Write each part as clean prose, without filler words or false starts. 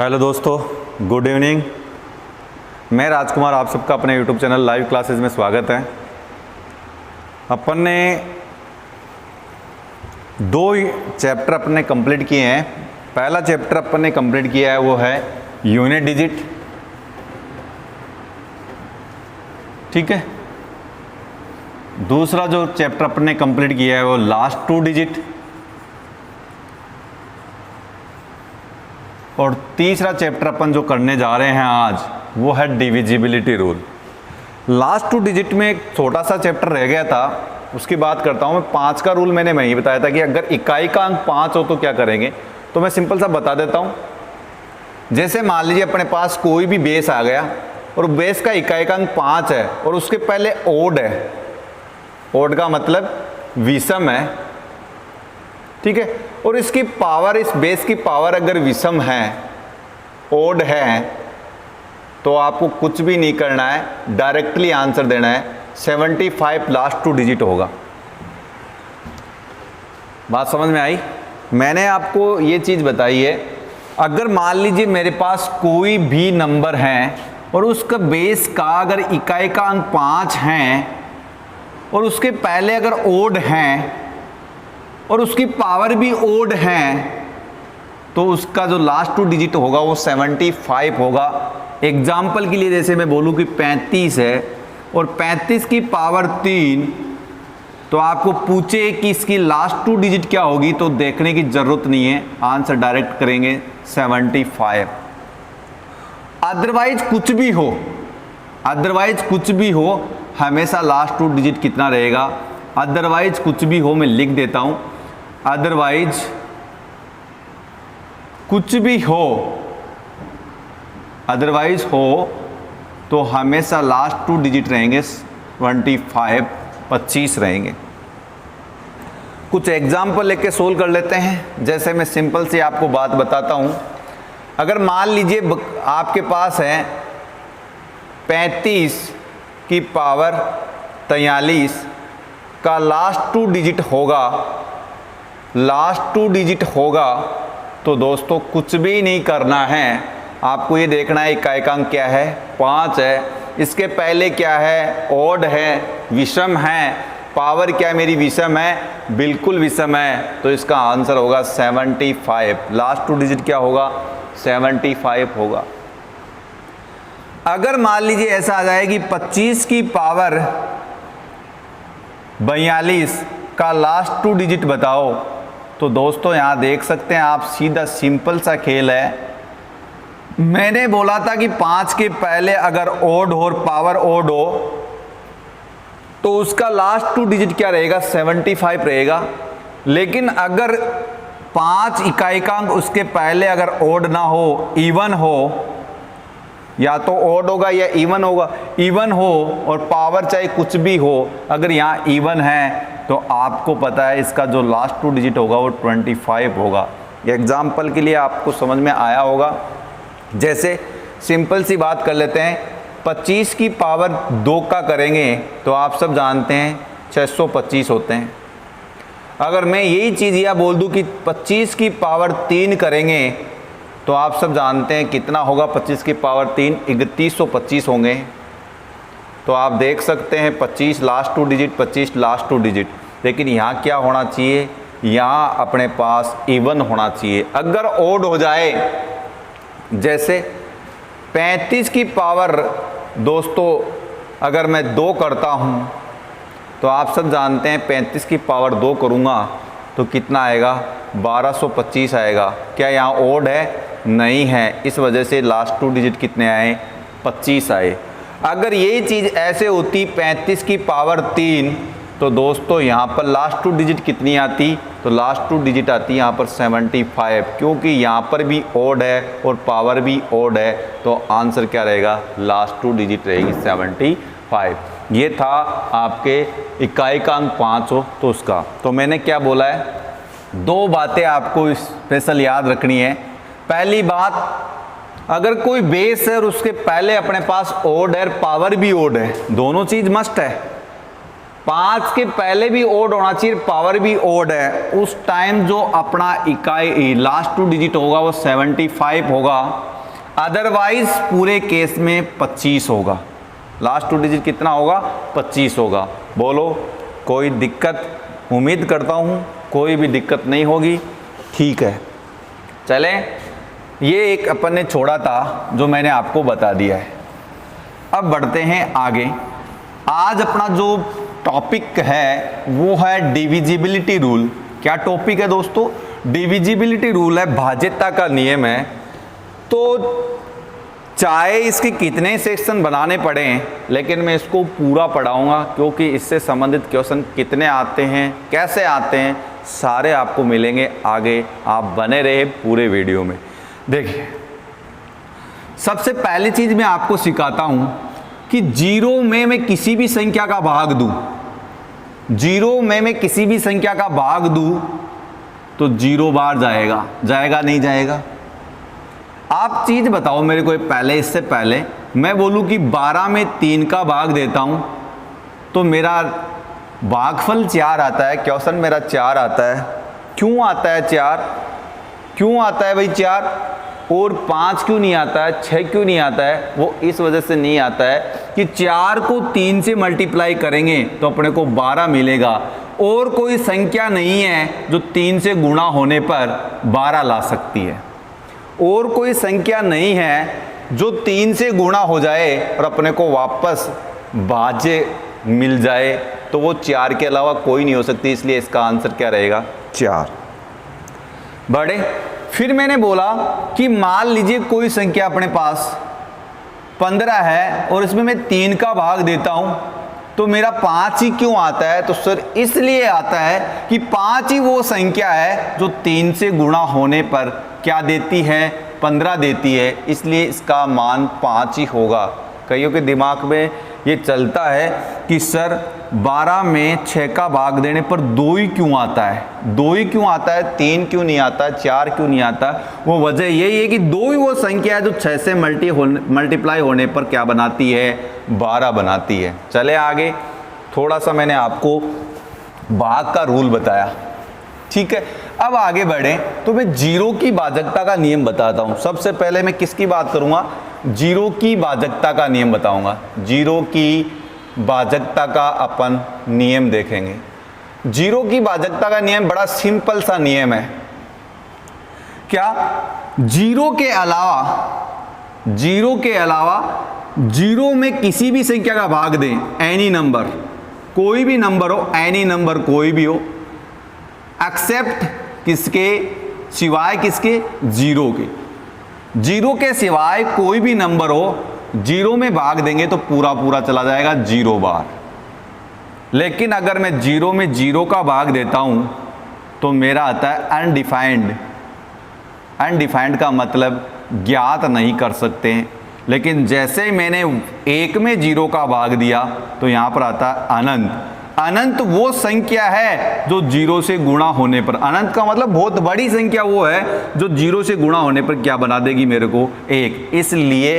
Hello दोस्तों, good evening. मैं राजकुमार, आप सबका अपने यूट्यूब चैनल लाइव क्लासेस में स्वागत है। अपन ने दो चैप्टर अपने कंप्लीट किए हैं। पहला चैप्टर अपन ने कंप्लीट किया है वो है यूनिट डिजिट, ठीक है। दूसरा जो चैप्टर अपन ने कंप्लीट किया है वो लास्ट टू डिजिट, और तीसरा चैप्टर अपन जो करने जा रहे हैं आज वो है divisibility rule. Last two digit में एक छोटा सा चैप्टर रह गया था, उसकी बात करता हूँ मैं। 5 का रूल मैंने वही बताया था कि अगर इकाई का अंक 5 हो तो क्या करेंगे, तो मैं सिंपल सा बता देता हूँ। जैसे मान लीजिए अपने पास कोई भी बेस आ गया और बेस का इकाई का अंक 5 है और उसके पहले ओड है। ओड का मतलब विषम है, ठीक है। और इसकी पावर, इस बेस की पावर अगर विषम है, ओड है, तो आपको कुछ भी नहीं करना है, डायरेक्टली आंसर देना है 75 लास्ट टू डिजिट होगा। बात समझ में आई? मैंने आपको ये चीज़ बताई है, अगर मान लीजिए मेरे पास कोई भी नंबर है और उसका बेस का अगर इकाई का अंक 5 है और उसके पहले अगर ओड हैं और उसकी पावर भी ओड है, तो उसका जो लास्ट टू डिजिट होगा वो 75 होगा। एग्जाम्पल के लिए जैसे मैं बोलूँ कि 35 है और 35 की पावर 3, तो आपको पूछे कि इसकी लास्ट टू डिजिट क्या होगी, तो देखने की जरूरत नहीं है, आंसर डायरेक्ट करेंगे 75। अदरवाइज कुछ भी हो, अदरवाइज कुछ भी हो, हमेशा लास्ट टू डिजिट कितना रहेगा। अदरवाइज कुछ भी हो, मैं लिख देता हूं, अदरवाइज कुछ भी हो, अदरवाइज हो तो हमेशा लास्ट टू डिजिट रहेंगे 25 रहेंगे। कुछ एग्जाम्पल लेके सोल्व कर लेते हैं। जैसे मैं सिंपल से आपको बात बताता हूं। अगर मान लीजिए आपके पास है 35 की पावर 43 का लास्ट टू डिजिट होगा, लास्ट टू डिजिट होगा, तो दोस्तों कुछ भी नहीं करना है, आपको ये देखना है इकाई का अंक क्या है, 5 है, इसके पहले क्या है, ओड है, विषम है, पावर क्या है मेरी, विषम है, बिल्कुल विषम है, तो इसका आंसर होगा 75। लास्ट टू डिजिट क्या होगा, 75 होगा। अगर मान लीजिए ऐसा आ जाए कि 25 की पावर 42 का लास्ट टू डिजिट बताओ, तो दोस्तों यहां देख सकते हैं आप, सीधा सिंपल सा खेल है। मैंने बोला था कि 5 के पहले अगर ओड हो और पावर ओड हो तो उसका लास्ट टू डिजिट क्या रहेगा, 75 रहेगा। लेकिन अगर 5 इकाई का अंक उसके पहले अगर ओड ना हो, इवन हो, या तो ओड होगा या इवन होगा, इवन हो और पावर चाहे कुछ भी हो, अगर यहाँ इवन है तो आपको पता है इसका जो लास्ट टू डिजिट होगा वो 25 होगा। एग्जाम्पल के लिए आपको समझ में आया होगा। जैसे सिंपल सी बात कर लेते हैं, 25 की पावर 2 का करेंगे तो आप सब जानते हैं 625 होते हैं। अगर मैं यही चीज़ यह बोल दूं कि 25 की पावर 3 करेंगे तो आप सब जानते हैं कितना होगा, 25 की पावर 3 3125 होंगे। तो आप देख सकते हैं 25 last two digit, 25 last two digit. लेकिन यहाँ क्या होना चाहिए, यहाँ अपने पास इवन होना चाहिए। अगर ओड हो जाए, जैसे 35 की पावर दोस्तों अगर मैं 2 करता हूँ, तो आप सब जानते हैं 35 की पावर 2 करूँगा तो कितना आएगा, 1225 आएगा। क्या यहाँ ओड है? नहीं है, इस वजह से लास्ट टू डिजिट कितने आए, 25 आए। अगर यही चीज़ ऐसे होती 35 की पावर 3, तो दोस्तों यहाँ पर लास्ट टू डिजिट कितनी आती, तो लास्ट टू डिजिट आती यहाँ पर 75, क्योंकि यहाँ पर भी ओड है और पावर भी ओड है, तो आंसर क्या रहेगा, लास्ट टू डिजिट रहेगी 75। ये था आपके इकाई का अंक 5 हो तो उसका। तो मैंने क्या बोला है, 2 बातें आपको स्पेशल याद रखनी है। पहली बात, अगर कोई बेस है और उसके पहले अपने पास ओड है, पावर भी ओड है, दोनों चीज़ मस्ट है। 5 के पहले भी ओड होना चाहिए, पावर भी ओड है, उस टाइम जो अपना इकाई लास्ट 2 डिजिट होगा वो 75 होगा, अदरवाइज पूरे केस में 25 होगा। लास्ट 2 डिजिट कितना होगा? 25 होगा। बोलो कोई दिक्कत? उम्मीद करता हूँ कोई भी दिक्कत नहीं होगी। ठीक है, चलें, ये एक अपन ने छोड़ा था जो मैंने आपको बता दिया है। अब बढ़ते हैं आगे। आज अपना जो टॉपिक है वो है डिविजिबिलिटी रूल। क्या टॉपिक है दोस्तों? डिविजिबिलिटी रूल है, भाज्यता का नियम है। तो चाहे इसके कितने सेक्शन बनाने पड़े, लेकिन मैं इसको पूरा पढ़ाऊंगा क्योंकि इससे संबंधित क्वेश्चन कितने आते हैं, कैसे आते हैं, सारे आपको मिलेंगे आगे। आप बने रहे पूरे वीडियो में। देखिए, सबसे पहली चीज मैं आपको सिखाता हूं कि 0 में मैं किसी भी संख्या का भाग दूं, 0 में मैं किसी भी संख्या का भाग दूं तो 0 बार जाएगा, जाएगा नहीं जाएगा? आप चीज बताओ मेरे को पहले, इससे पहले मैं बोलूं कि 12 में 3 का भाग देता हूं तो मेरा भागफल 4 आता है, क्वेश्चन मेरा 4 आता है। क्यों आता है 4? क्यों आता है भाई 4? और 5 क्यों नहीं आता है, 6 क्यों नहीं आता है? वो इस वजह से नहीं आता है कि 4 को 3 से मल्टीप्लाई करेंगे तो अपने को 12 मिलेगा, और कोई संख्या नहीं है जो 3 से गुणा होने पर 12 ला सकती है, और कोई संख्या नहीं है जो 3 से गुणा हो जाए और अपने को वापस भाज्य मिल जाए, तो वो 4 के अलावा कोई नहीं हो सकती। इसलिए इसका आंसर क्या रहेगा? 4। बड़े फिर मैंने बोला कि मान लीजिए कोई संख्या अपने पास 15 है और इसमें मैं 3 का भाग देता हूं तो मेरा 5 ही क्यों आता है? तो सर इसलिए आता है कि 5 ही वो संख्या है जो 3 से गुणा होने पर क्या देती है? 15 देती है, इसलिए इसका मान 5 ही होगा। कईयों के दिमाग में ये चलता है कि सर 12 में 6 का भाग देने पर 2 ही क्यों आता है? 2 ही क्यों आता है? 3 क्यों नहीं आता? 4 क्यों नहीं आता? वो वजह यही है कि 2 ही वो संख्या है जो 6 से मल्टीप्लाई होने पर क्या बनाती है? 12 बनाती है। चले आगे, थोड़ा सा मैंने आपको भाग का रूल बताया, ठीक है। अब आगे बढ़े तो मैं 0 की भाजकता का नियम बताता हूं। सबसे पहले मैं किसकी बात करूंगा? 0 की भाजकता का नियम बताऊंगा। 0 की भाजकता का अपन नियम देखेंगे। 0 की भाजकता का नियम बड़ा सिंपल सा नियम है। क्या? 0 के अलावा 0 में किसी भी संख्या का भाग दें, एनी नंबर, कोई भी नंबर हो, एनी नंबर कोई भी हो, एक्सेप्ट किसके? सिवाय किसके? 0 के। 0 के सिवाय कोई भी नंबर हो, 0 में भाग देंगे तो पूरा पूरा चला जाएगा 0 बार। लेकिन अगर मैं 0 में 0 का भाग देता हूं तो मेरा आता है अनडिफाइंड। अनडिफाइंड का मतलब ज्ञात नहीं कर सकते। लेकिन जैसे ही मैंने 1 में 0 का भाग दिया तो यहां पर आता है अनंत। अनंत वो संख्या है जो 0 से गुणा होने पर, अनंत का मतलब बहुत बड़ी संख्या वो है जो 0 से गुणा होने पर क्या बना देगी मेरे को? 1। इसलिए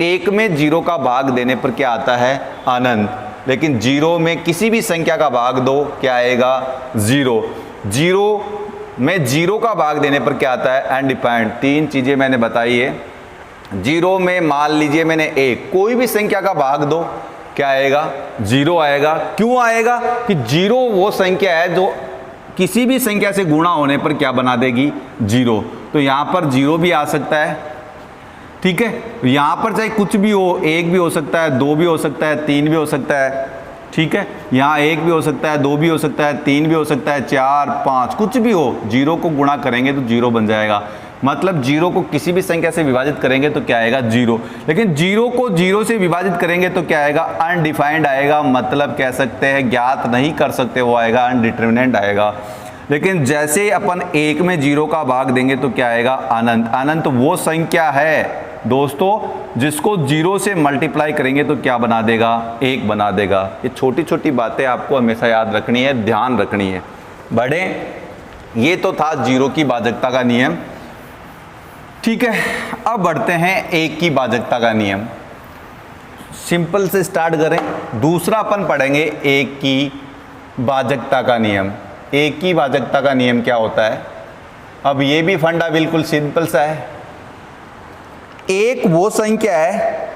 1 में 0 का भाग देने पर क्या आता है? अनंत। लेकिन 0 में किसी भी संख्या का भाग दो, क्या आएगा? 0। 0 में 0 का भाग देने पर क्या आता है? अनडिफाइंड। 3 चीजें मैंने बताई है। 0 में मान लीजिए मैंने 1, कोई भी संख्या का भाग दो, क्या आएगा? 0 आएगा। क्यों आएगा? कि 0 वो संख्या है जो किसी भी संख्या से गुणा होने पर क्या बना देगी? 0। तो यहां पर 0 भी आ सकता है, ठीक है। यहां पर चाहे कुछ भी हो, 1 भी हो सकता है, 2 भी हो सकता है, 3 भी हो सकता है, ठीक है। यहां 1 भी हो सकता है, 2 भी हो सकता है, 3 भी हो सकता है, 4, 5, कुछ भी हो। 0 को गुणा करेंगे तो 0 बन जाएगा। मतलब 0 को किसी भी संख्या से विभाजित करेंगे तो क्या आएगा? 0। लेकिन 0 को 0 से विभाजित करेंगे तो क्या आएगा? अनडिफाइंड आएगा। मतलब कह सकते हैं ज्ञात नहीं कर सकते, वो आएगा अनडिटरमिनेंट आएगा। लेकिन जैसे अपन 1 में 0 का भाग देंगे तो क्या आएगा? अनंत। अनंत वो संख्या है दोस्तों जिसको 0 से मल्टीप्लाई करेंगे तो क्या बना देगा? 1 बना देगा। ये छोटी छोटी बातें आपको हमेशा याद रखनी है, ध्यान रखनी है। बड़े ये तो था 0 की भाजकता का नियम, ठीक है। अब बढ़ते हैं 1 की भाजकता का नियम। सिंपल से स्टार्ट करें। दूसरा अपन पढ़ेंगे एक की भाजकता का नियम। एक की भाजकता का नियम क्या होता है? अब ये भी फंडा बिल्कुल सिंपल सा है। एक वो संख्या है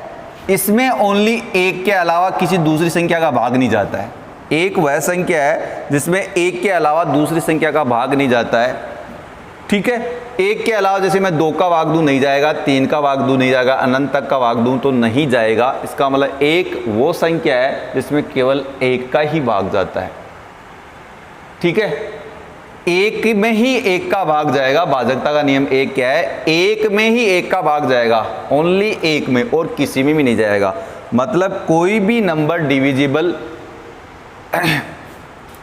इसमें ओनली एक के अलावा किसी दूसरी संख्या का भाग नहीं जाता है। एक वह संख्या है जिसमें एक के अलावा दूसरी संख्या का भाग नहीं जाता है। ठीक है, एक के अलावा जैसे मैं 2 का भाग दूं नहीं जाएगा, 3 का भाग दूं नहीं जाएगा, अनंत तक का भाग दूं तो नहीं जाएगा। इसका मतलब एक वो संख्या है जिसमें केवल एक का ही भाग जाता है। ठीक है, एक में ही एक का भाग जाएगा। भाजकता का नियम एक क्या है? एक में ही एक का भाग जाएगा, ओनली एक में, और किसी में भी नहीं जाएगा। मतलब कोई भी नंबर डिविजिबल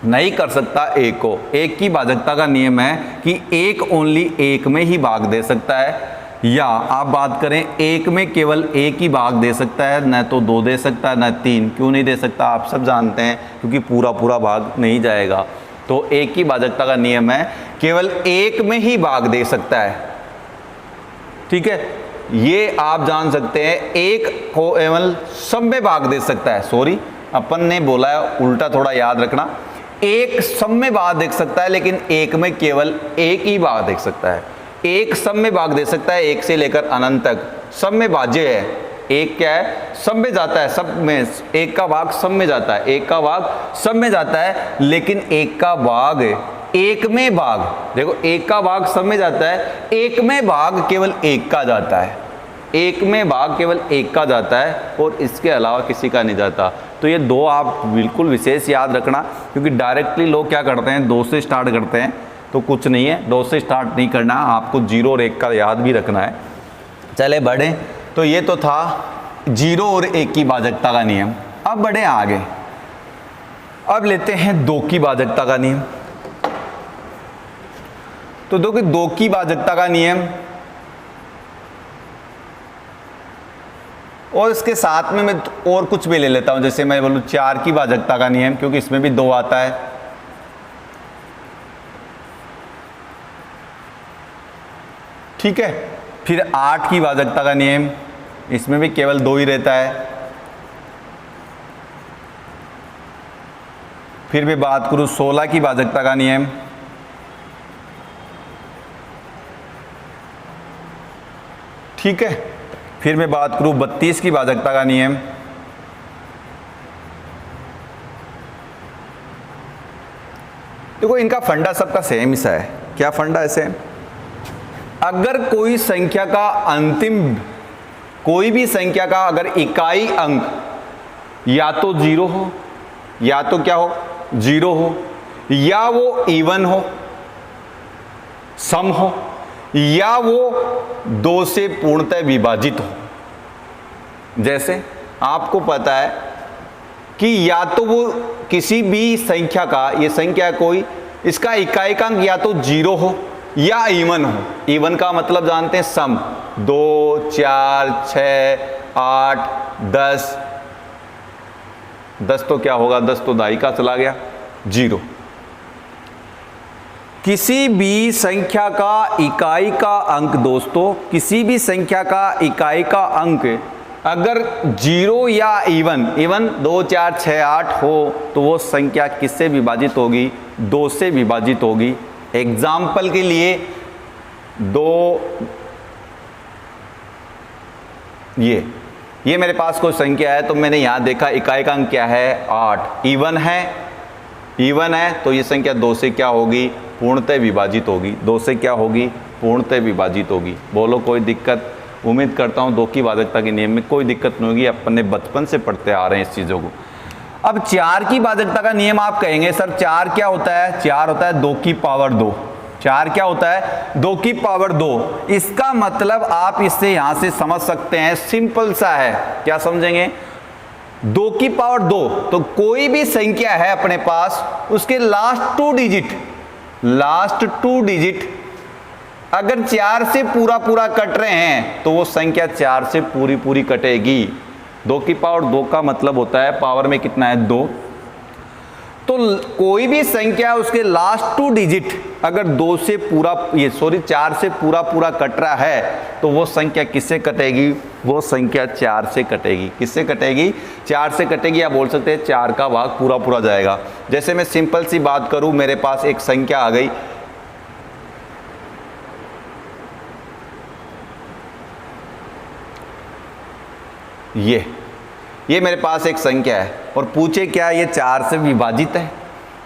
नहीं कर सकता एक को। एक की भाजकता का नियम है कि एक ओनली एक में ही भाग दे सकता है, या आप बात करें एक में केवल एक ही भाग दे सकता है, न तो 2 दे सकता है न 3। क्यों नहीं दे सकता? आप सब जानते हैं, क्योंकि पूरा पूरा भाग नहीं जाएगा। तो एक की भाजकता का नियम है केवल एक में ही भाग दे सकता है। ठीक है, ये आप जान सकते हैं। एक को केवल सब में भाग दे सकता है। सॉरी, अपन ने बोला है उल्टा, थोड़ा याद रखना। एक सब में भाग दे सकता है लेकिन एक में केवल एक ही भाग दे सकता है। एक सब में भाग दे सकता है, एक से लेकर अनंत तक सब में भाज्य है। एक क्या है? सब में जाता है, सब में एक का भाग सब में जाता है, एक का भाग सब में जाता है। लेकिन एक का भाग एक में भाग, देखो एक का भाग सब में जाता है, एक में भाग केवल एक का जाता है। एक में भाग केवल एक का जाता है और इसके अलावा किसी का नहीं जाता। तो ये 2 आप बिल्कुल विशेष याद रखना, क्योंकि डायरेक्टली लोग क्या करते हैं 2 से स्टार्ट करते हैं, तो कुछ नहीं है, 2 से स्टार्ट नहीं करना, आपको 0 और 1 का याद भी रखना है। चले बढ़ें, तो ये तो था 0 और 1 की भाजकता का नियम। अब बढ़े आगे, अब लेते हैं 2 की भाजकता का नियम। तो देखो 2 की भाजकता का नियम, और इसके साथ में मैं और कुछ भी ले लेता हूं। जैसे मैं बोलूं 4 की भाजकता का नियम, क्योंकि इसमें भी 2 आता है। ठीक है, फिर 8 की भाजकता का नियम, इसमें भी केवल 2 ही रहता है। फिर मैं बात करूं 16 की भाजकता का नियम, ठीक है। फिर मैं बात करूं 32 की भाजकता का नियम, देखो इनका फंडा सबका सेम सा है। क्या फंडा है सेम? अगर कोई संख्या का अंतिम, कोई भी संख्या का अगर इकाई अंक या तो 0 हो, या तो क्या हो 0 हो, या वो इवन हो, सम हो, या वो 2 से पूर्णतः विभाजित हो। जैसे आपको पता है कि या तो वो किसी भी संख्या का, ये संख्या कोई, इसका इकाई का अंक या तो 0 हो या इवन हो। इवन का मतलब जानते हैं सम, 2, 4, 6, 8, 10। 10 तो क्या होगा? 10 तो दाई का चला गया, 0। किसी भी संख्या का इकाई का अंक दोस्तों, किसी भी संख्या का इकाई का अंक अगर 0 या इवन 2, 4, 6, 8 हो तो वो संख्या किससे विभाजित होगी? 2 से विभाजित होगी। एग्जाम्पल के लिए 2, ये मेरे पास कोई संख्या है, तो मैंने यहाँ देखा इकाई का अंक क्या है? 8। इवन है तो ये संख्या 2 से क्या होगी? पूर्णतः विभाजित होगी। 2 से क्या होगी? पूर्णतः विभाजित होगी। बोलो कोई दिक्कत? उम्मीद करता हूँ 2 की भाजकता के नियम में कोई दिक्कत नहीं होगी, अपन ने बचपन से पढ़ते आ रहे हैं इस चीज़ों को। अब 4 की भाजकता का नियम आप कहेंगे सर 4 क्या होता है? 4 होता है 2 की पावर 2। 4 क्या होता है? 2 की पावर 2। इसका मतलब आप इससे यहाँ से समझ सकते हैं, सिंपल सा है। क्या समझेंगे? 2 की पावर 2, तो कोई भी संख्या है अपने पास, उसके लास्ट 2 डिजिट अगर 4 से पूरा कट रहे हैं तो वो संख्या 4 से पूरी कटेगी। 2 की पावर 2 का मतलब होता है पावर में कितना है? 2। तो कोई भी संख्या उसके लास्ट 2 डिजिट अगर 2 से पूरा 4 से पूरा कट रहा है तो वो संख्या किससे कटेगी? वो संख्या 4 से कटेगी। किससे कटेगी? 4 से कटेगी, या बोल सकते हैं 4 का भाग पूरा जाएगा। जैसे मैं सिंपल सी बात करूं, मेरे पास एक संख्या आ गई, ये मेरे पास एक संख्या है और पूछे क्या ये 4 से विभाजित है?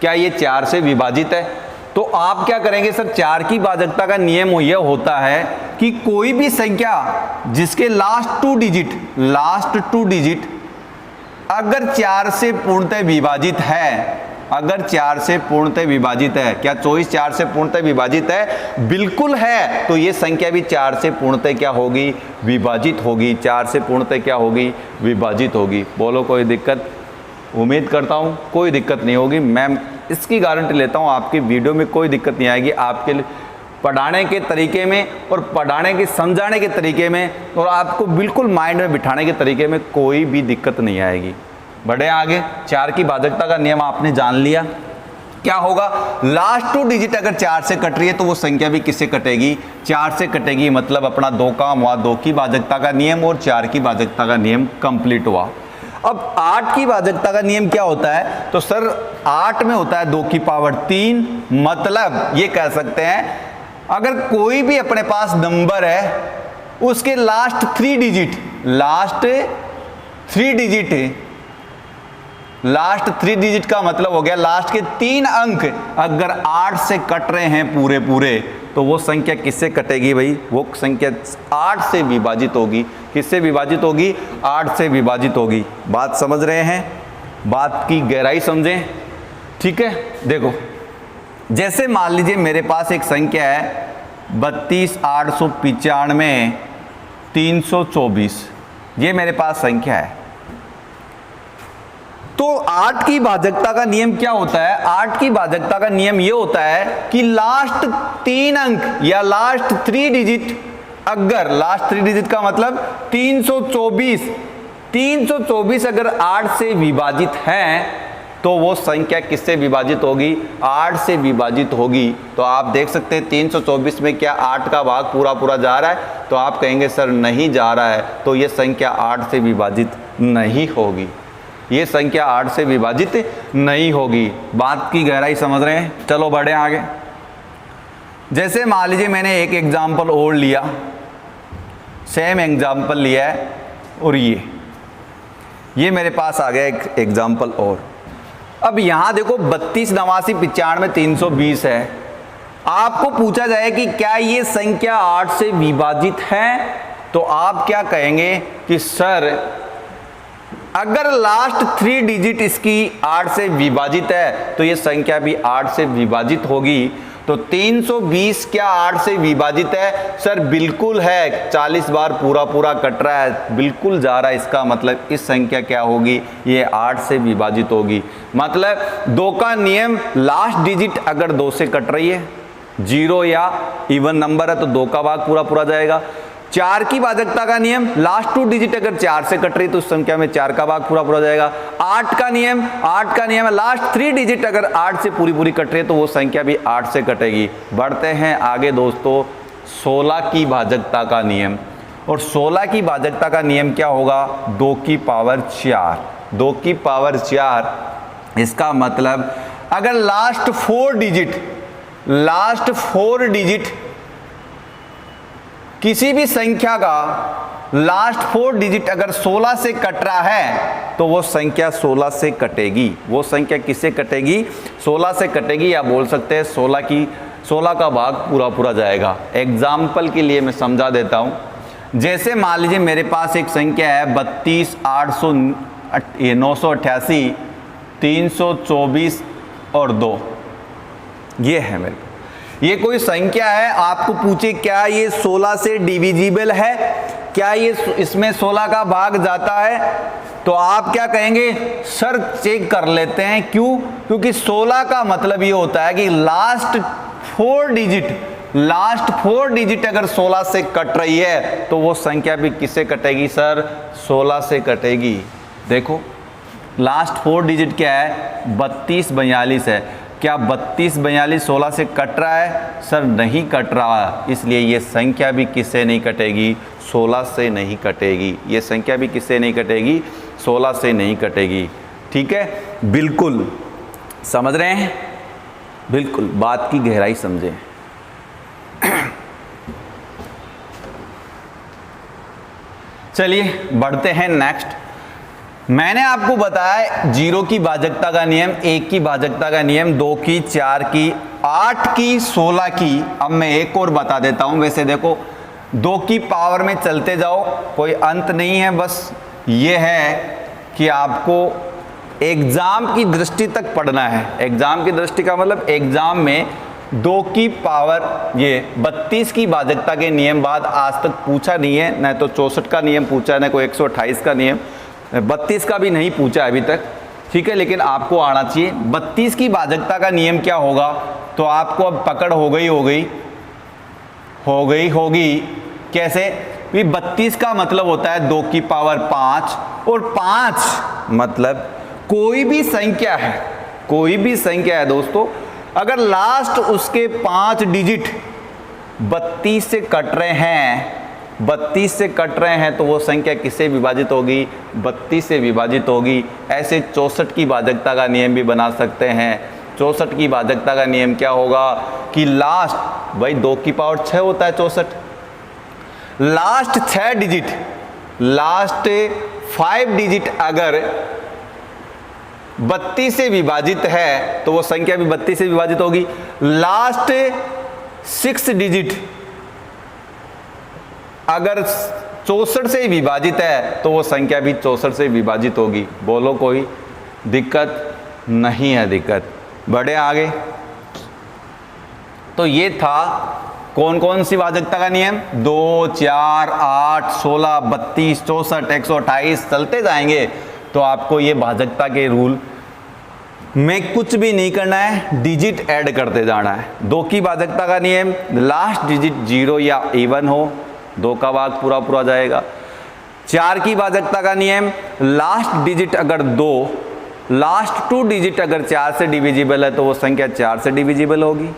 क्या ये 4 से विभाजित है? तो आप क्या करेंगे सर, 4 की भाजकता का नियम यह होता है कि कोई भी संख्या जिसके लास्ट 2 डिजिट अगर 4 से पूर्णतः विभाजित है, अगर 4 से पूर्णतः विभाजित है, क्या 24 4 से पूर्णतः विभाजित है? बिल्कुल है। तो ये संख्या भी 4 से पूर्णतः क्या होगी? विभाजित होगी। 4 से पूर्णतः क्या होगी? विभाजित होगी। बोलो कोई दिक्कत? उम्मीद करता हूँ कोई दिक्कत नहीं होगी। मैं इसकी गारंटी लेता हूँ आपकी वीडियो में कोई दिक्कत नहीं आएगी। आपके लिए पढ़ाने के तरीके में और पढ़ाने के समझाने के तरीके में और आपको बिल्कुल माइंड में बिठाने के तरीके में कोई भी दिक्कत नहीं आएगी। बढ़े आगे। 4 की भाजकता का नियम आपने जान लिया। क्या होगा? लास्ट 2 डिजिट अगर 4 से कट रही है तो वो संख्या भी किससे कटेगी? 4 से कटेगी। मतलब अपना 2 काम हुआ, 2 की भाजकता का नियम और 4 की भाजकता का नियम कंप्लीट हुआ। अब 8 की भाजकता का नियम क्या होता है? तो सर 8 में होता है 2 की पावर 3। मतलब ये कह सकते हैं अगर कोई भी अपने पास नंबर है उसके लास्ट 3 डिजिट का मतलब हो गया लास्ट के 3 अंक अगर 8 से कट रहे हैं पूरे तो वो संख्या किससे कटेगी भाई? वो संख्या 8 से विभाजित होगी। किससे विभाजित होगी? 8 से विभाजित होगी। बात समझ रहे हैं? बात की गहराई समझें। ठीक है, देखो जैसे मान लीजिए मेरे पास एक संख्या है 32 895 324, ये मेरे पास संख्या है। तो 8 की भाजकता का नियम क्या होता है? 8 की भाजकता का नियम यह होता है कि लास्ट 3 अंक या लास्ट 3 डिजिट, अगर लास्ट 3 डिजिट का मतलब 324 अगर 8 से विभाजित है तो वो संख्या किससे विभाजित होगी? 8 से विभाजित होगी। तो आप देख सकते हैं 324 में क्या 8 का भाग पूरा जा रहा है? तो आप कहेंगे सर नहीं जा रहा है, तो ये संख्या 8 से विभाजित नहीं होगी। ये संख्या 8 से विभाजित नहीं होगी। बात की गहराई समझ रहे हैं? चलो बढ़े आगे। जैसे मान लीजिए मैंने एक एग्जाम्पल और लिया, सेम एग्जाम्पल लिया है और ये मेरे पास आ गया एक एग्जाम्पल और। अब यहां देखो 32 89 95 320 है। आपको पूछा जाए कि क्या ये संख्या 8 से विभाजित है? तो आप क्या कहेंगे कि सर अगर लास्ट 3 डिजिट इसकी 8 से विभाजित है तो ये संख्या भी 8 से विभाजित होगी। तो 320 क्या 8 से विभाजित है? सर बिल्कुल है। 40 बार पूरा कट रहा है, बिल्कुल जा रहा है। इसका मतलब इस संख्या क्या होगी? ये 8 से विभाजित होगी। मतलब 2 का नियम, लास्ट डिजिट अगर 2 से कट रही है, 0 या इवन नंबर है तो 2 का भाग पूरा जाएगा। 4 की भाजकता का नियम, लास्ट 2 डिजिट अगर 4 से कट रही तो उस संख्या में 4 का भाग पूरा जाएगा। 8 का नियम है लास्ट 3 डिजिट अगर 8 से पूरी कट रही है तो वो संख्या भी 8 से कटेगी। बढ़ते हैं आगे दोस्तों। 16 की भाजकता का नियम, और 16 की भाजकता का नियम क्या होगा? 2 की पावर 4। 2 की पावर 4 इसका मतलब अगर लास्ट 4 डिजिट किसी भी संख्या का लास्ट 4 डिजिट अगर 16 से कट रहा है तो वो संख्या 16 से कटेगी। वो संख्या किससे कटेगी? 16 से कटेगी, या बोल सकते हैं 16 का भाग पूरा जाएगा। एग्जाम्पल के लिए मैं समझा देता हूं। जैसे मान लीजिए मेरे पास एक संख्या है 32 988 324 और 2, ये है मेरे। ये कोई संख्या है, आपको पूछे क्या ये 16 से डिविजिबल है? क्या ये इसमें 16 का भाग जाता है? तो आप क्या कहेंगे? सर चेक कर लेते हैं। क्यों? क्योंकि 16 का मतलब ये होता है कि लास्ट 4 डिजिट अगर 16 से कट रही है तो वो संख्या भी किससे कटेगी? सर 16 से कटेगी। देखो लास्ट 4 डिजिट क्या है? 32 42 है। क्या 32 42 16 से कट रहा है? सर नहीं कट रहा, इसलिए ये संख्या भी किससे नहीं कटेगी? 16 से नहीं कटेगी। ये संख्या भी किससे नहीं कटेगी? 16 से नहीं कटेगी। ठीक है, बिल्कुल समझ रहे हैं? बिल्कुल बात की गहराई समझें। चलिए बढ़ते हैं नेक्स्ट। मैंने आपको बताया 0 की भाजकता का नियम, 1 की भाजकता का नियम, 2 की, 4 की, 8 की, 16 की। अब मैं एक और बता देता हूं। वैसे देखो 2 की पावर में चलते जाओ, कोई अंत नहीं है, बस ये है कि आपको एग्जाम की दृष्टि तक पढ़ना है। एग्जाम की दृष्टि का मतलब एग्जाम में 2 की पावर, ये 32 की भाजकता के नियम बाद आज तक पूछा नहीं है, न तो 64 का नियम पूछा है, न कोई 128 का नियम, 32 का भी नहीं पूछा अभी तक। ठीक है, लेकिन आपको आना चाहिए। 32 की भाजकता का नियम क्या होगा, तो आपको अब पकड़ हो गई होगी। कैसे? 32 का मतलब होता है 2 की पावर 5, और 5 मतलब कोई भी संख्या है, कोई भी संख्या है दोस्तों, अगर लास्ट उसके 5 डिजिट 32 से कट रहे हैं, 32 से कट रहे हैं, तो वो संख्या किससे विभाजित होगी? 32 से विभाजित होगी। ऐसे 64 की भाजकता का नियम भी बना सकते हैं। 64 की भाजकता का नियम क्या होगा कि लास्ट, भाई 2 की पावर 6 होता है 64, लास्ट 6 डिजिट, लास्ट 5 डिजिट अगर 32 से विभाजित है तो वो संख्या भी 32 से विभाजित होगी। लास्ट 6 डिजिट अगर 64 से विभाजित है तो वो संख्या भी 64 से विभाजित होगी। बोलो कोई दिक्कत नहीं है? दिक्कत। बढ़े आगे। तो ये था कौन कौन सी भाजकता का नियम? 2, 4, 8, 16, 32, 64, 128 चलते जाएंगे। तो आपको ये भाजकता के रूल में कुछ भी नहीं करना है, डिजिट ऐड करते जाना है। 2 की भाजकता का नियम, लास्ट डिजिट 0 या इवन हो, 2 का भाग पूरा पूरा जाएगा। 4 की भाजकता का नियम, लास्ट डिजिट अगर 2, लास्ट 2 डिजिट अगर 4 से डिविजिबल है तो वो संख्या 4 से डिविजिबल होगी।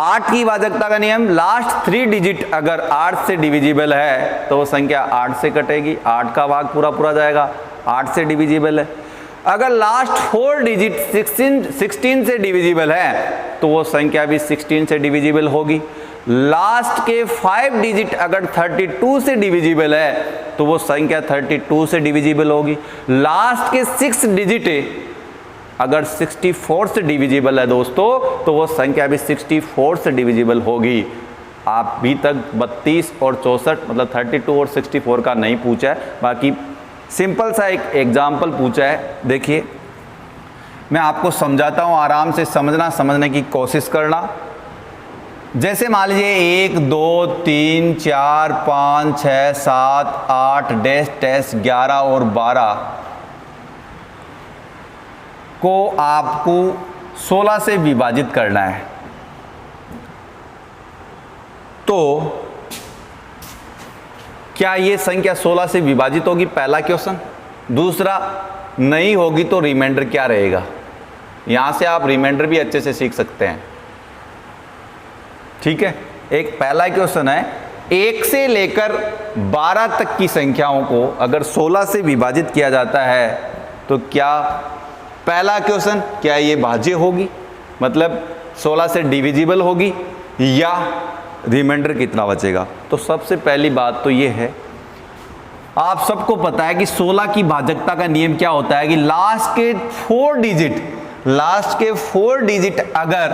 8 की भाजकता का नियम, लास्ट 3 डिजिट अगर 8 से डिविजिबल है तो वो संख्या 8 से कटेगी, 8 का भाग पूरा पूरा जाएगा, 8 से डिविजिबल है। अगर लास्ट 4 डिजिट 16 से डिविजिबल है तो वो संख्या भी 16 से डिविजिबल होगी। लास्ट के 5 डिजिट अगर 32 से डिविजिबल है तो वो संख्या 32 से डिविजिबल होगी। लास्ट के 6 डिजिट अगर 64 से डिविजिबल है दोस्तों तो वो संख्या भी 64 से डिविजिबल होगी। आप भी तक 32 और 64 मतलब 32 और 64 का नहीं पूछा है, बाकी सिंपल सा एक एग्जाम्पल पूछा है। देखिए मैं आपको समझाता हूँ, आराम से समझने की कोशिश करना। जैसे मान लीजिए 1 2 3 4 5 6 7 8 डैश 11 और 12 को आपको 16 से विभाजित करना है। तो क्या ये संख्या 16 से विभाजित होगी? पहला क्वेश्चन। दूसरा, नहीं होगी तो रिमाइंडर क्या रहेगा? यहां से आप रिमाइंडर भी अच्छे से सीख सकते हैं। ठीक है, एक पहला क्वेश्चन है, 1 से लेकर 12 तक की संख्याओं को अगर 16 से विभाजित किया जाता है तो क्या, पहला क्वेश्चन, क्या ये भाज्य होगी, मतलब 16 से डिविजिबल होगी, या रिमाइंडर कितना बचेगा? तो सबसे पहली बात तो ये है, आप सबको पता है कि 16 की भाजकता का नियम क्या होता है कि लास्ट के 4 डिजिट अगर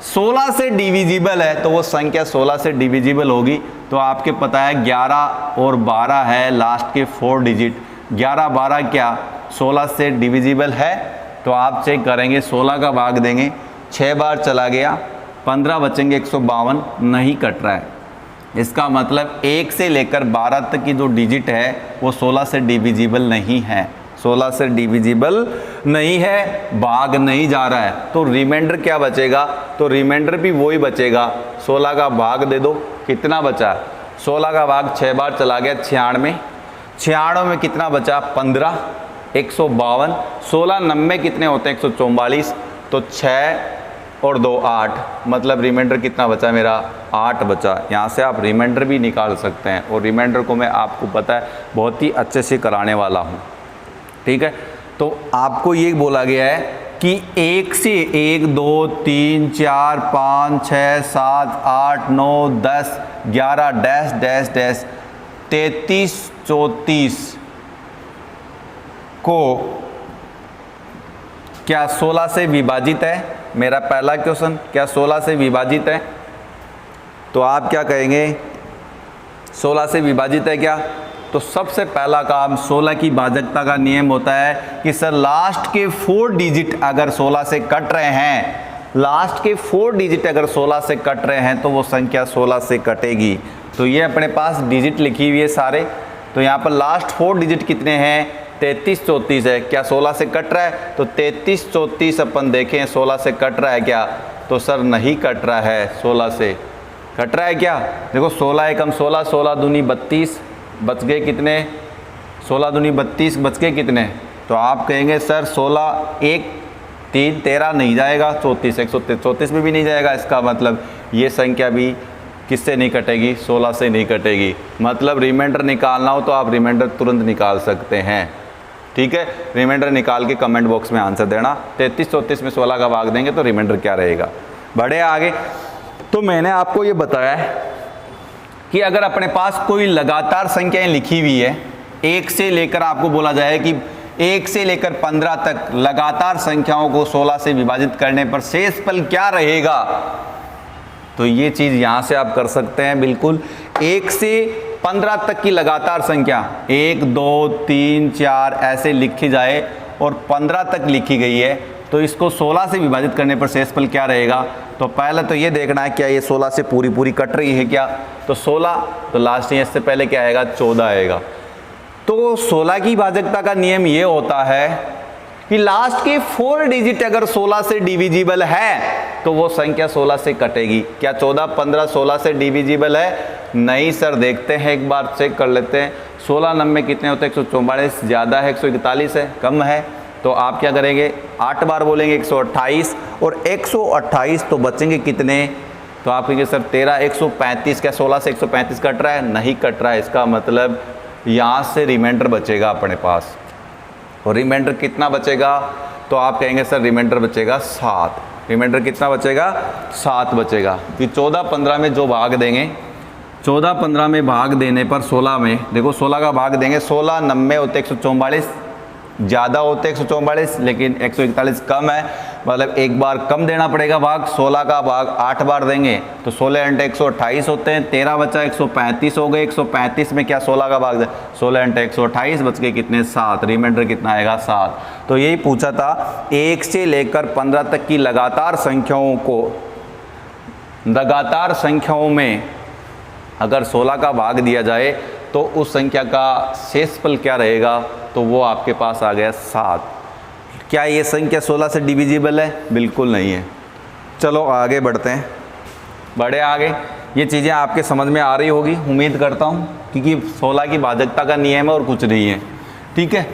16 से डिविजिबल है तो वो संख्या 16 से डिविजिबल होगी। तो आपके पता है 11 और 12 है लास्ट के 4 डिजिट, 11 12 क्या 16 से डिविजिबल है? तो आप चेक करेंगे, 16 का भाग देंगे, 6 बार चला गया, 15 बचेंगे, 152 नहीं कट रहा है। इसका मतलब 1 से लेकर 12 तक की जो डिजिट है वो 16 से डिविजिबल नहीं है, 16 से डिविजिबल नहीं है, भाग नहीं जा रहा है। तो रिमाइंडर क्या बचेगा? तो रिमाइंडर भी वही बचेगा, 16 का भाग दे दो, कितना बचा? 16 का भाग 6 बार चला गया, 96 में कितना बचा? 15, 152, 16 90 कितने होते हैं 144, तो 6 और 2 8, मतलब रिमाइंडर कितना बचा मेरा 8 बचा। यहाँ से आप रिमाइंडर भी निकाल सकते हैं और रिमाइंडर को मैं आपको पता है बहुत ही अच्छे से कराने वाला हूँ, ठीक है। तो आपको ये बोला गया है कि 1 से 1 2 3 4 5 6 7 8 9 10 11 डैश डैश डैश 33 34 को क्या 16 से विभाजित है? मेरा पहला क्वेश्चन, क्या 16 से विभाजित है? तो आप क्या कहेंगे 16 से विभाजित है क्या? तो सबसे पहला काम 16 की भाजकता का नियम होता है कि सर लास्ट के 4 डिजिट अगर 16 से कट रहे हैं, लास्ट के 4 डिजिट अगर 16 से कट रहे हैं तो वो संख्या 16 से कटेगी। तो ये अपने पास डिजिट लिखी हुई है सारे, तो यहाँ पर लास्ट 4 डिजिट कितने हैं 33 34 है। क्या 16 से कट रहा है? तो 33 34 अपन देखें 16 से कट रहा है क्या? तो सर नहीं कट रहा है, 16 से कट रहा है क्या? देखो 16 एकम 16, 16 दूनी 32, बच गए कितने 16 दूनी 32, बच गए कितने? तो आप कहेंगे सर 16 1 3 13 नहीं जाएगा, 34 134 में भी नहीं जाएगा। इसका मतलब ये संख्या भी किससे नहीं कटेगी? 16 से नहीं कटेगी। मतलब रिमाइंडर निकालना हो तो आप रिमाइंडर तुरंत निकाल सकते हैं, ठीक है। रिमाइंडर निकाल के कमेंट बॉक्स में आंसर देना। 33 34 में 16 का भाग देंगे तो रिमाइंडर क्या रहेगा? बढ़े आगे। तो मैंने आपको ये बताया है कि अगर अपने पास कोई लगातार संख्याएं लिखी हुई है, 1 से लेकर आपको बोला जाए कि 1 से लेकर 15 तक लगातार संख्याओं को 16 से विभाजित करने पर शेषफल क्या रहेगा, तो ये चीज़ यहाँ से आप कर सकते हैं बिल्कुल। 1 से 15 तक की लगातार संख्या 1 2 3 4 ऐसे लिखी जाए और 15 तक लिखी गई है, तो इसको 16 से विभाजित करने पर शेषफल क्या रहेगा? तो पहले तो ये देखना है क्या ये 16 से पूरी पूरी कट रही है क्या? तो 16, तो लास्ट में इससे पहले क्या आएगा? 14 आएगा। तो 16 की भाजकता का नियम ये होता है कि लास्ट के 4 डिजिट अगर 16 से डिविजिबल है तो वो संख्या 16 से कटेगी। क्या 14 15 16 से डिविजिबल है? नहीं सर, देखते हैं एक बार, चेक कर लेते हैं। 16 90 कितने होते हैं? 144, ज़्यादा है 141 है, कम है। तो आप क्या करेंगे 8 बार बोलेंगे 128, और 128 तो बचेंगे कितने? तो आप कहेंगे सर 13 135। क्या 16 से 135 कट रहा है? नहीं कट रहा है। इसका मतलब यहाँ से रिमाइंडर बचेगा अपने पास, और रिमाइंडर कितना बचेगा? तो आप कहेंगे सर रिमाइंडर बचेगा 7। रिमाइंडर कितना बचेगा? 7 बचेगा। कि 14 15 में जो भाग देंगे, 14 15 में भाग देने पर 16 में, देखो 16 का भाग देंगे, 16 90 होते 144, ज़्यादा होते 144, लेकिन 141 कम है, मतलब एक बार कम देना पड़ेगा भाग। 16 का भाग 8 बार देंगे तो 16 × 128 होते हैं, 13 बचा 135 हो गए। 135 में क्या 16 का भाग दे? 16 × 128 बच गए कितने? 7। रिमाइंडर कितना आएगा? 7। तो यही पूछा था 1 से लेकर 15 तक की लगातार संख्याओं को, लगातार संख्याओं में अगर 16 का भाग दिया जाए तो उस संख्या का शेषफल क्या रहेगा? तो वो आपके पास आ गया 7। क्या ये संख्या 16 से डिविजिबल है? बिल्कुल नहीं है। चलो आगे बढ़ते हैं, बढ़े आगे। ये चीज़ें आपके समझ में आ रही होगी उम्मीद करता हूँ, क्योंकि 16 की भाजकता का नियम है और कुछ नहीं है, ठीक है।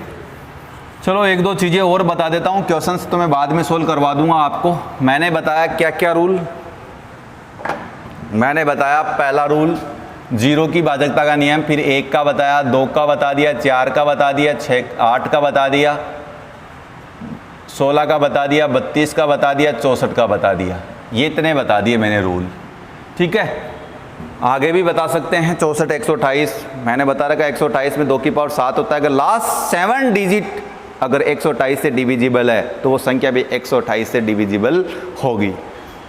चलो एक दो चीज़ें और बता देता हूँ, क्वेश्चंस तो मैं बाद में सोल्व करवा दूंगा आपको। मैंने बताया क्या क्या रूल? मैंने बताया पहला रूल 0 की भाजकता का नियम, फिर 1 का बताया, 2 का बता दिया, 4 का बता दिया, 6 8 का बता दिया, 16 का बता दिया, 32 का बता दिया, 64 का बता दिया। ये इतने बता दिए मैंने रूल, ठीक है। आगे भी बता सकते हैं 64 128, मैंने बता रखा 128 में 2 की पावर 7 होता है। अगर लास्ट 7 डिजिट अगर 128 से डिविजिबल है तो वो संख्या भी 128 से डिविजिबल होगी,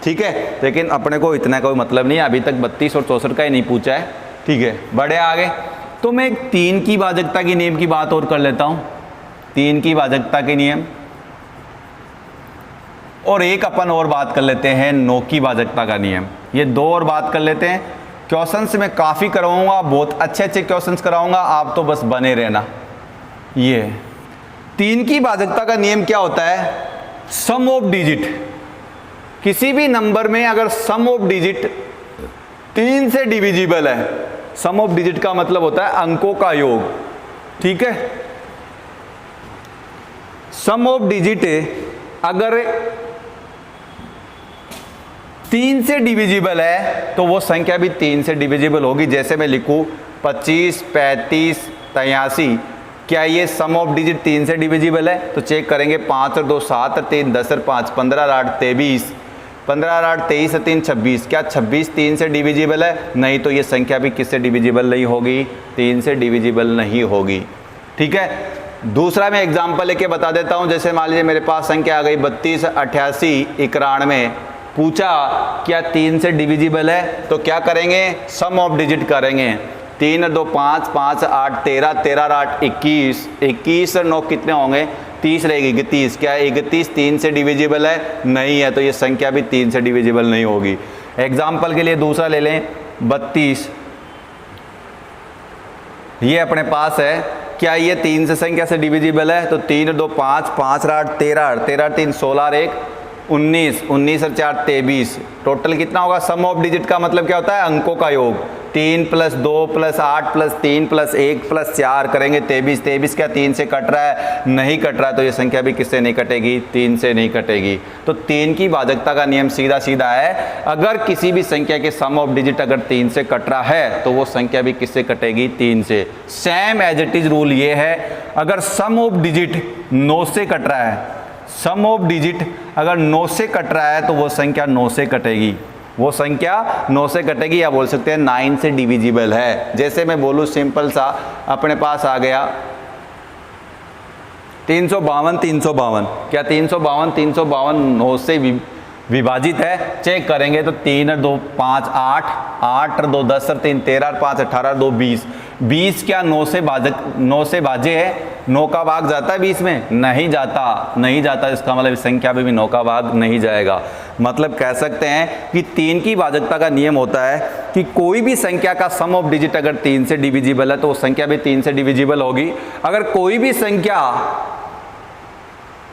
ठीक है। लेकिन अपने को इतना कोई मतलब नहीं है, अभी तक 32 और 64 का ही नहीं पूछा है, ठीक है। बढ़े आगे। तो मैं 3 की भाजकता के नियम की बात और कर लेता हूँ। 3 की भाजकता के नियम, और एक अपन और बात कर लेते हैं 9 की भाजकता का नियम। ये 2 और बात कर लेते हैं। क्वेश्चंस मैं काफ़ी करवाऊंगा, बहुत अच्छे अच्छे क्वेश्चंस कराऊंगा, आप तो बस बने रहना। ये 3 की भाजकता का नियम क्या होता है? सम ऑफ डिजिट, किसी भी नंबर में अगर सम ऑफ डिजिट 3 से डिविजिबल है, सम ऑफ डिजिट का मतलब होता है अंकों का योग, ठीक है। सम ऑफ डिजिट अगर 3 से डिविजिबल है तो वो संख्या भी 3 से डिविजिबल होगी। जैसे मैं लिखूं 25, 35, 83, क्या ये सम ऑफ डिजिट 3 से डिविजिबल है? तो चेक करेंगे, 5 और 2 7 और 3 10 और 5 15 और 8 23, 15 और 8 23 और 3 26, क्या 26 3 से डिविजिबल है? नहीं, तो ये संख्या भी किससे डिविजिबल नहीं होगी? 3 से डिविजिबल नहीं होगी। ठीक है, दूसरा मैं एग्जाम्पल लेके बता देता हूँ। जैसे मान लीजिए मेरे पास संख्या आ गई 32, 88, 91, पूछा क्या 3 से डिविजिबल है? तो क्या करेंगे? सम ऑफ डिजिट करेंगे। 3 और 2 5, 5 8 13, 13 और 8 21, 21 और 9 कितने होंगे? 30 रहेगी, 31। क्या 31 3 से डिविजिबल है? नहीं है, तो ये संख्या भी 3 से डिविजिबल नहीं होगी। एग्जाम्पल के लिए दूसरा ले लें, 32, ये अपने पास है, क्या ये 3 से संख्या से डिविजिबल है? तो 3 और 2 5, 5 और 8 13, 13 और 3 16 और 1 19, 19 और 4 23, टोटल कितना होगा? सम ऑफ डिजिट का मतलब क्या होता है? अंकों का योग। 3 + 2 + 8 + 3 + 1 + 4 करेंगे 23। 23 क्या 3 से कट रहा है? नहीं कट रहा है, तो ये संख्या भी किससे नहीं कटेगी? 3 से नहीं कटेगी। तो 3 की भाजकता का नियम सीधा सीधा है, अगर किसी भी संख्या के सम ऑफ डिजिट अगर 3 से कट रहा है तो वो संख्या भी किससे कटेगी? 3 से। Same as it is rule ये है, अगर सम ऑफ डिजिट 9 से कट रहा है, सम ऑफ डिजिट अगर 9 से कट रहा है तो वो संख्या 9 से कटेगी, वो संख्या 9 से कटेगी, या बोल सकते हैं 9 से डिविजिबल है। जैसे मैं बोलूँ सिंपल सा, अपने पास आ गया 352, 352, क्या 352 352 9 से विभाजित है? चेक करेंगे तो 3 और 2 5 8, 8 और 2 10 और 3 13 और 5 18 और 2 20, 20 क्या 9 से भाजे है? 9 का भाग जाता है 20 में? नहीं जाता, नहीं जाता। इसका मतलब संख्या में भी 9 का भाग नहीं जाएगा। मतलब कह सकते हैं कि 3 की भाजकता का नियम होता है कि कोई भी संख्या का सम ऑफ डिजिट अगर 3 से डिविजिबल है तो वो संख्या भी 3 से डिविजिबल होगी। अगर कोई भी संख्या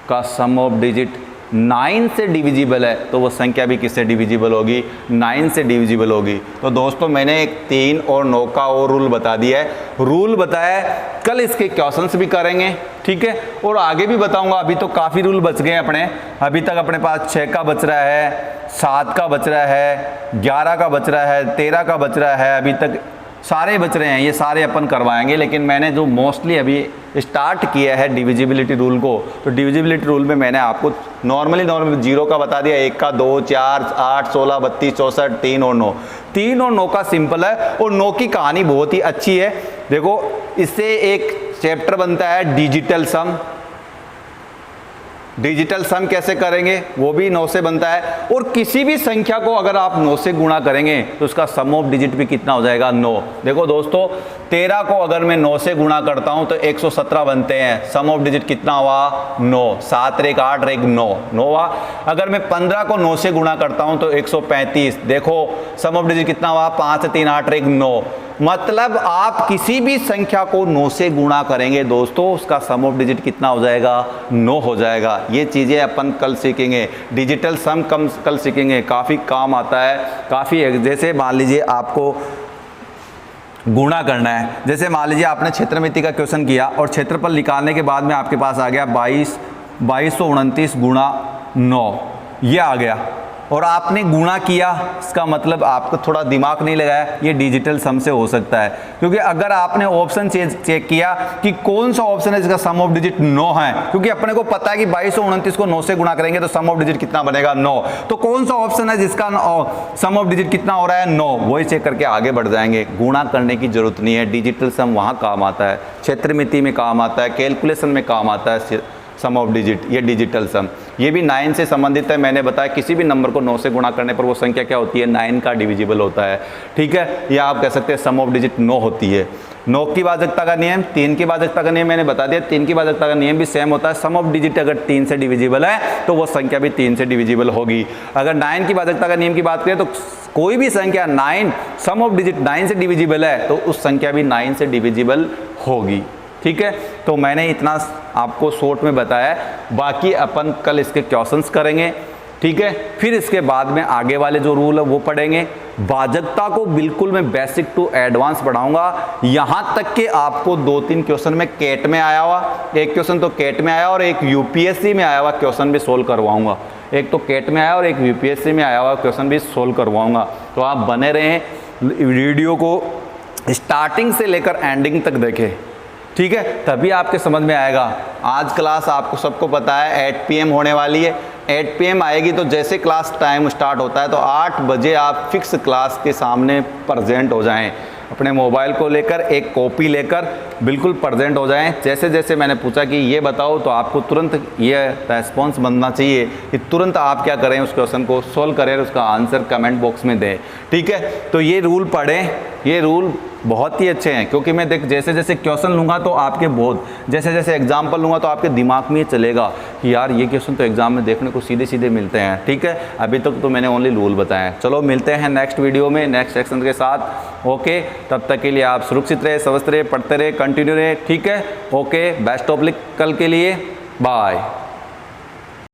का सम ऑफ डिजिट 9 से डिविजिबल है तो वो संख्या भी किससे डिविजिबल होगी? 9 से डिविजिबल होगी। तो दोस्तों मैंने एक 3 और 9 का और रूल बता दिया है, रूल बताया है, कल इसके क्वेश्चंस भी करेंगे। ठीक है, और आगे भी बताऊंगा। अभी तो काफ़ी रूल बच गए अपने, अभी तक अपने पास 6 का बच रहा है, 7 का बच रहा है, 11 का बच रहा है, 13 का बच रहा है, अभी तक सारे बच रहे हैं। ये सारे अपन करवाएंगे, लेकिन मैंने जो मोस्टली अभी स्टार्ट किया है डिविजिबिलिटी रूल को, तो डिविजिबिलिटी रूल में मैंने आपको नॉर्मली 0 का बता दिया, 1 का, 2, 4, 8, 16, 32, 64, 3 और 9। 3 और 9 का सिंपल है, और 9 की कहानी बहुत ही अच्छी है। देखो, इससे एक चैप्टर बनता है डिजिटल सम। डिजिटल सम कैसे करेंगे? वो भी 9 से बनता है। और किसी भी संख्या को अगर आप 9 से गुणा करेंगे तो उसका सम ऑफ डिजिट भी कितना हो जाएगा? 9। देखो दोस्तों, 13 को अगर मैं 9 से गुणा करता हूं तो 117 बनते हैं, सम ऑफ डिजिट कितना हुआ? 9। 7 और 1 8 और 1 9, 9 हुआ। अगर मैं 15 को 9 से गुणा करता हूं तो 135, देखो सम ऑफ डिजिट कितना हुआ? 5 3 8 और 1 9। मतलब आप किसी भी संख्या को 9 से गुणा करेंगे दोस्तों, उसका सम ऑफ डिजिट कितना हो जाएगा? 9 हो जाएगा। ये चीज़ें अपन कल सीखेंगे, डिजिटल सम कल सीखेंगे, काफ़ी काम आता है, काफ़ी। जैसे मान लीजिए आपको गुणा करना है, जैसे मान लीजिए आपने क्षेत्रमिति का क्वेश्चन किया और क्षेत्रफल निकालने के बाद में आपके पास आ गया 2229 गुणा 9, ये आ गया, और आपने गुणा किया। इसका मतलब आपको थोड़ा दिमाग नहीं लगाया, ये डिजिटल सम से हो सकता है। क्योंकि अगर आपने ऑप्शन चेक किया कि कौन सा ऑप्शन है जिसका सम ऑफ डिजिट 9 है, क्योंकि अपने को पता है कि 2229 को 9 से गुणा करेंगे तो सम ऑफ डिजिट कितना बनेगा? 9। तो कौन सा ऑप्शन है जिसका सम ऑफ डिजिट कितना हो रहा है? 9। वही चेक करके आगे बढ़ जाएंगे। गुणा करने की जरूरत नहीं है, डिजिटल सम वहाँ काम आता है, क्षेत्रमिति में काम आता है, कैलकुलेशन में काम आता है सम ऑफ डिजिट, ये डिजिटल सम। ये भी 9 से संबंधित है। मैंने बताया किसी भी नंबर को 9 से गुणा करने पर वो संख्या क्या होती है? 9 का डिविजिबल होता है। ठीक है, या आप कह सकते हैं सम ऑफ डिजिट 9 होती है। 9 की भाजकता का नियम, 3 की भाजकता का नियम मैंने बता दिया। 3 की भाजकता का नियम भी सेम होता है। सम ऑफ डिजिट अगर 3 से डिविजिबल है तो वो संख्या भी 3 से डिविजिबल होगी। अगर 9 की भाजकता का नियम की बात करें तो कोई भी संख्या 9 सम ऑफ डिजिट 9 से डिविजिबल है तो उस संख्या भी 9 से डिविजिबल होगी। ठीक है, तो मैंने इतना आपको शॉर्ट में बताया, बाकी अपन कल इसके क्वेश्चंस करेंगे। ठीक है। फिर इसके बाद में आगे वाले जो रूल है वो पढ़ेंगे। भाजकता को बिल्कुल मैं बेसिक टू एडवांस पढ़ाऊंगा, यहां तक कि आपको 2-3 क्वेश्चन में कैट में आया हुआ, एक क्वेश्चन तो कैट में आया और एक यूपीएससी में आया हुआ क्वेश्चन भी सोल्व करवाऊंगा। एक तो कैट में आया और एक यूपीएससी में आया हुआ क्वेश्चन भी सोल्व करवाऊंगा। तो आप बने रहें, वीडियो को स्टार्टिंग से लेकर एंडिंग तक देखें, ठीक है, तभी आपके समझ में आएगा। आज क्लास आपको सबको पता है 8 PM होने वाली है। 8 PM आएगी तो जैसे क्लास टाइम स्टार्ट होता है तो 8 बजे आप फिक्स क्लास के सामने प्रेजेंट हो जाएं। अपने मोबाइल को लेकर एक कॉपी लेकर बिल्कुल प्रेजेंट हो जाएं। जैसे जैसे मैंने पूछा कि ये बताओ तो आपको तुरंत ये रेस्पॉन्स बनना चाहिए कि तुरंत आप क्या करें, उस क्वेश्चन को सोल्व करें, उसका आंसर कमेंट बॉक्स में दें, ठीक है। तो ये रूल पढ़ें, ये रूल बहुत ही अच्छे हैं, क्योंकि मैं जैसे जैसे क्वेश्चन लूँगा तो आपके बहुत, जैसे जैसे एग्जाम्पल लूँगा तो आपके दिमाग में ये चलेगा कि यार ये क्वेश्चन तो एग्जाम में देखने को सीधे सीधे मिलते हैं, ठीक है। अभी तक तो मैंने ओनली रूल बताए हैं। चलो मिलते हैं नेक्स्ट वीडियो में नेक्स्ट सेक्शन के साथ। ओके, तब तक के लिए आप सुरक्षित रहे, स्वस्थ रहे, पढ़ते रहे, कंटिन्यू रहे, ठीक है। ओके, बेस्ट ऑफ लक कल के लिए, बाय।